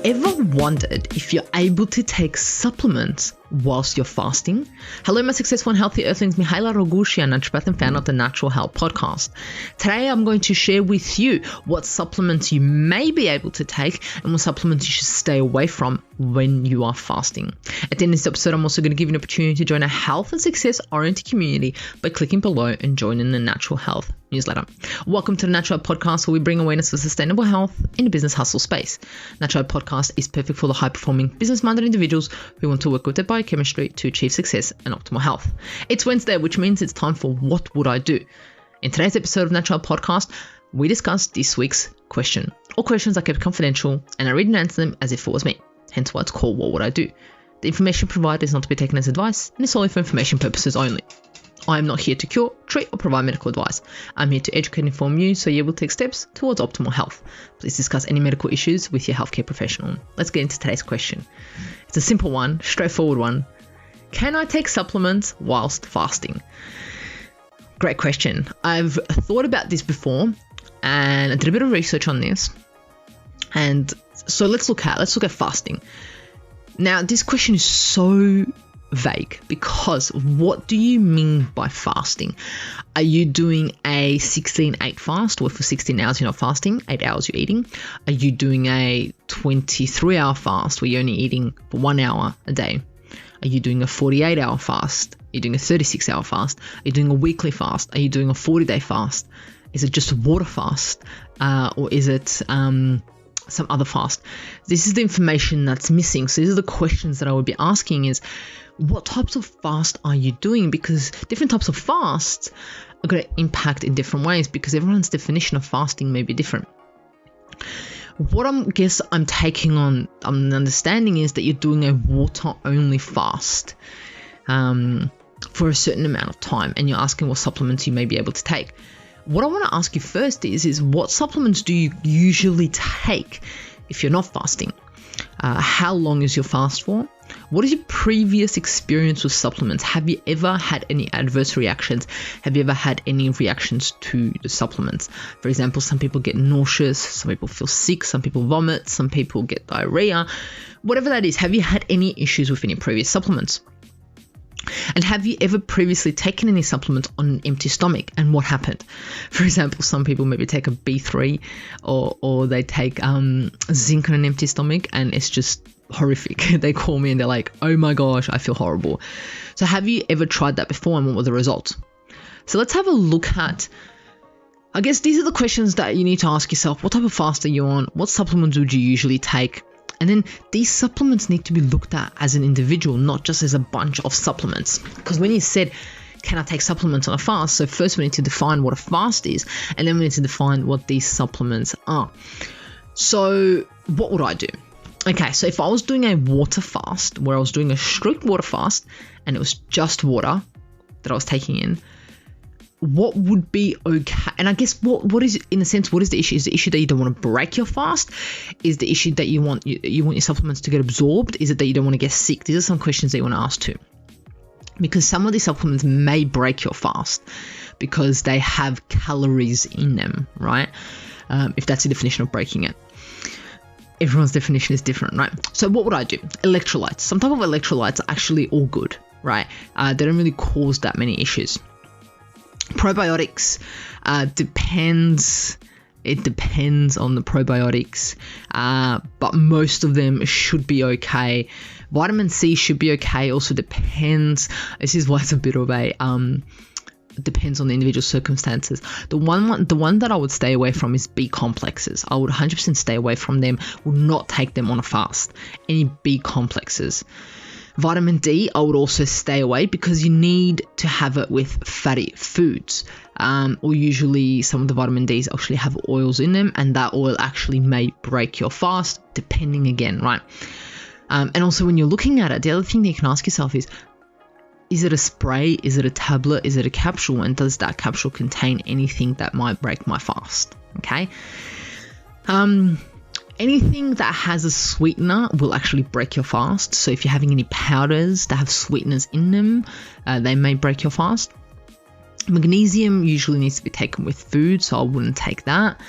ever wondered if you're able to take supplements whilst you're fasting? Hello, my successful and healthy earthlings. Mihaela Raguz, an naturopath and founder of the Natural Health Podcast. Today, I'm going to share with you what supplements you may be able to take and what supplements you should stay away from when you are fasting. At the end of this episode, I'm also going to give you an opportunity to join a health and success-oriented community by clicking below and joining the Natural Health newsletter. Welcome to the Natural Health Podcast, where we bring awareness for sustainable health in the business hustle space. Natural Health Podcast is perfect for the high-performing, business-minded individuals who want to work with their biochemistry to achieve success and optimal health. It's Wednesday, which means it's time for What Would I Do? In today's episode of Natural Health Podcast, we discuss this week's question. All questions are kept confidential, and I read and answer them as if it was me. Hence why it's called What Would I Do? The information provided is not to be taken as advice, and it's only for information purposes only. I am not here to cure, treat, or provide medical advice. I'm here to educate and inform you so you will take steps towards optimal health. Please discuss any medical issues with your healthcare professional. Let's get into today's question. It's a simple one, straightforward one. Can I take supplements whilst fasting? Great question. I've thought about this before, and I did a bit of research on this. And so let's look at fasting. Now, this question is so vague because what do you mean by fasting? Are you doing a 16-8 fast where for 16 hours you're not fasting, 8 hours you're eating? Are you doing a 23-hour fast where you're only eating for 1 hour a day? Are you doing a 48-hour fast? Are you doing a 36-hour fast? Are you doing a weekly fast? Are you doing a 40-day fast? Is it just a water fast? Or is it some other fast? This is the information that's missing. So these are the questions that I would be asking is, what types of fast are you doing? Because different types of fasts are going to impact in different ways because everyone's definition of fasting may be different. What I'm taking on an understanding is that you're doing a water-only fast for a certain amount of time, and you're asking what supplements you may be able to take. What I want to ask you first is what supplements do you usually take if you're not fasting? How long is your fast for? What is your previous experience with supplements? Have you ever had any adverse reactions? Have you ever had any reactions to the supplements? For example, some people get nauseous, some people feel sick, some people vomit, some people get diarrhea. Whatever that is, have you had any issues with any previous supplements? And have you ever previously taken any supplements on an empty stomach, and what happened? For example, some people maybe take a B3 or they take zinc on an empty stomach, and it's just horrific. They call me and they're like, oh my gosh, I feel horrible. So have you ever tried that before, and what were the results? So let's have a look at, I guess these are the questions that you need to ask yourself. What type of fast are you on? What supplements would you usually take? And then these supplements need to be looked at as an individual, not just as a bunch of supplements. Because when you said, can I take supplements on a fast? So first we need to define what a fast is, and then we need to define what these supplements are. So what would I do? Okay, so if I was doing a water fast, where I was doing a strict water fast, and it was just water that I was taking in, what would be okay? And I guess what is, in a sense, what is the issue? Is the issue that you don't want to break your fast? Is the issue that you want your supplements to get absorbed? Is it that you don't want to get sick? These are some questions that you want to ask too. Because some of these supplements may break your fast because they have calories in them, right? If that's the definition of breaking it. Everyone's definition is different, right? So what would I do? Electrolytes. Some type of electrolytes are actually all good, right? They don't really cause that many issues. Probiotics depends. It depends on the probiotics, but most of them should be okay. Vitamin C should be okay. Also depends. This is why it's a bit of a depends on the individual circumstances. The one that I would stay away from is B complexes. I would 100% stay away from them. Would not take them on a fast. Any B complexes. Vitamin D, I would also stay away because you need to have it with fatty foods. Or usually some of the vitamin Ds actually have oils in them, and that oil actually may break your fast, depending again, right? And also when you're looking at it, the other thing that you can ask yourself is it a spray? Is it a tablet? Is it a capsule? And does that capsule contain anything that might break my fast? Okay. Anything that has a sweetener will actually break your fast. So if you're having any powders that have sweeteners in them, they may break your fast. Magnesium usually needs to be taken with food, so I wouldn't take that.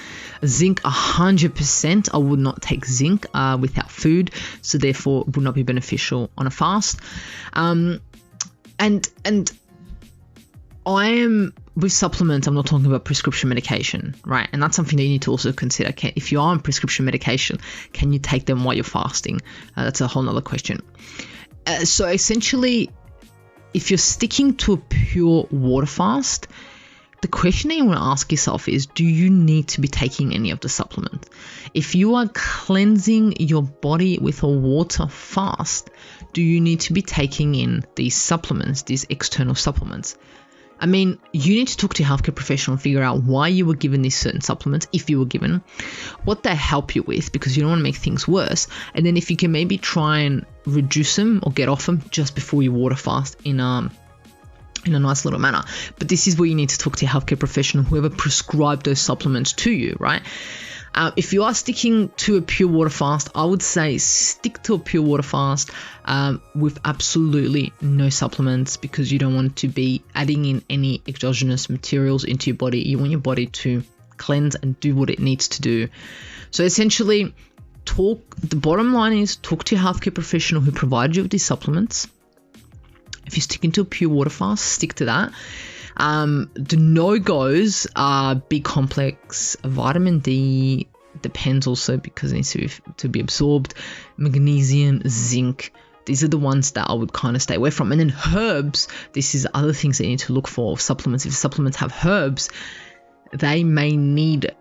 Zinc, 100%, I would not take zinc without food, so therefore would not be beneficial on a fast. And I am, with supplements, I'm not talking about prescription medication, right? And that's something that you need to also consider. If you are on prescription medication, can you take them while you're fasting? That's a whole nother question. So essentially, if you're sticking to a pure water fast, the question that you want to ask yourself is, do you need to be taking any of the supplements? If you are cleansing your body with a water fast, do you need to be taking in these supplements, these external supplements? I mean, you need to talk to your healthcare professional and figure out why you were given these certain supplements, if you were given, what they help you with, because you don't want to make things worse. And then if you can maybe try and reduce them or get off them just before you water fast in a nice little manner. But this is where you need to talk to your healthcare professional, whoever prescribed those supplements to you, right? If you are sticking to a pure water fast, I would say stick to a pure water fast with absolutely no supplements, because you don't want to be adding in any exogenous materials into your body. You want your body to cleanse and do what it needs to do. So essentially, the bottom line is talk to your healthcare professional who provided you with these supplements. If you're sticking to a pure water fast, stick to that. The no-goes are B complex, vitamin D, depends also because it needs to be absorbed, magnesium, zinc. These are the ones that I would kind of stay away from. And then herbs, this is other things that you need to look for. Supplements, if supplements have herbs, they may need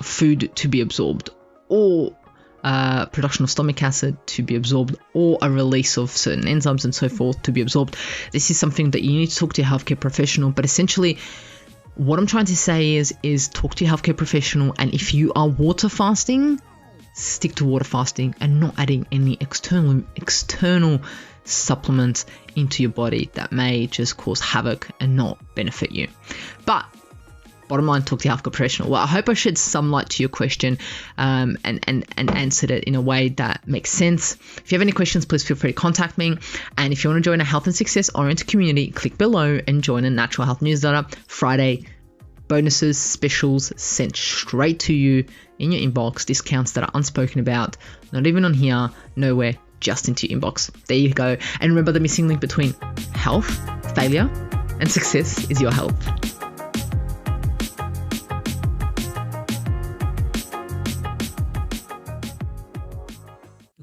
food to be absorbed, or production of stomach acid to be absorbed, or a release of certain enzymes and so forth to be absorbed. This is something that you need to talk to your healthcare professional. But essentially, what I'm trying to say is talk to your healthcare professional, and if you are water fasting, stick to water fasting and not adding any external supplements into your body that may just cause havoc and not benefit you. But bottom line, talk to your healthcare professional. Well, I hope I shed some light to your question and answered it in a way that makes sense. If you have any questions, please feel free to contact me. And if you want to join a health and success oriented community, click below and join a natural health newsletter. Friday bonuses, specials sent straight to you in your inbox, discounts that are unspoken about, not even on here, nowhere, just into your inbox. There you go. And remember, the missing link between health, failure, and success is your health.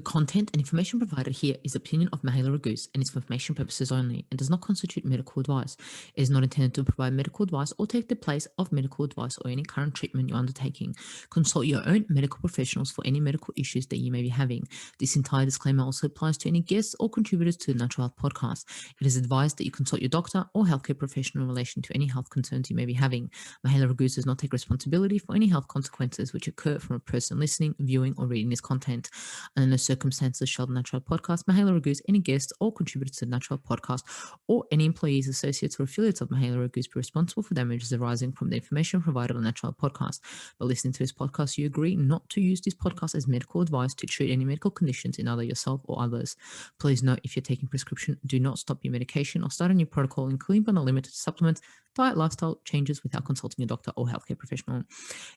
Content and information provided here is opinion of Mihaela Raguz and is for information purposes only and does not constitute medical advice. It is not intended to provide medical advice or take the place of medical advice or any current treatment you're undertaking. Consult your own medical professionals for any medical issues that you may be having. This entire disclaimer also applies to any guests or contributors to the Natural Health Podcast. It is advised that you consult your doctor or healthcare professional in relation to any health concerns you may be having. Mihaela Raguz does not take responsibility for any health consequences which occur from a person listening, viewing, or reading this content. Under no circumstances shall the Natural Podcast, Mihaela Raguz, any guests or contributors to the Natural Podcast, or any employees, associates, or affiliates of Mihaela Raguz be responsible for damages arising from the information provided on the Natural Podcast. By listening to this podcast, you agree not to use this podcast as medical advice to treat any medical conditions in either yourself or others. Please note, if you're taking prescription, do not stop your medication or start a new protocol, including but not limited to supplements, diet, lifestyle changes without consulting a doctor or healthcare professional.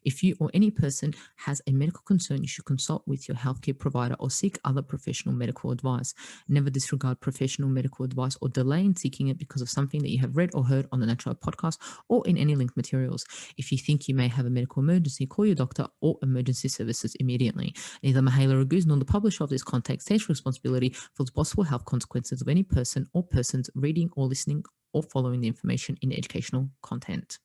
If you or any person has a medical concern, you should consult with your healthcare provider or seek other professional medical advice. Never disregard professional medical advice or delay in seeking it because of something that you have read or heard on the Natural Podcast or in any linked materials. If you think you may have a medical emergency, call your doctor or emergency services immediately. Neither Mihaela Raguz nor the publisher of this content takes responsibility for the possible health consequences of any person or persons reading or listening or following the information in educational content.